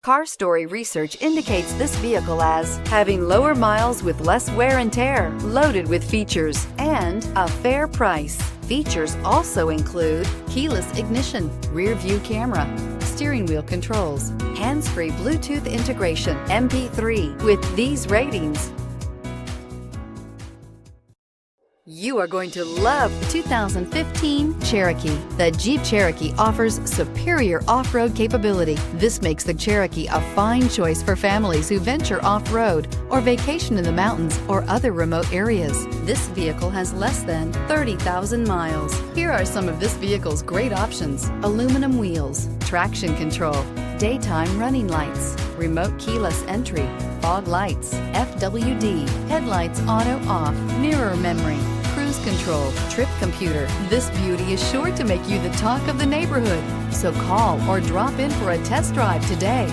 Car Story research indicates this vehicle as having lower miles with less wear and tear, loaded with features, and a fair price. Features also include keyless ignition, rear view camera, steering wheel controls, hands-free Bluetooth integration, MP3. With these ratings, you are going to love the 2015 Cherokee. The Jeep Cherokee offers superior off-road capability. This makes the Cherokee a fine choice for families who venture off-road or vacation in the mountains or other remote areas. This vehicle has less than 30,000 miles. Here are some of this vehicle's great options: aluminum wheels, traction control, daytime running lights, remote keyless entry, fog lights, FWD, headlights auto off, mirror memory, cruise control, trip computer. This beauty is sure to make you the talk of the neighborhood. So call or drop in for a test drive today.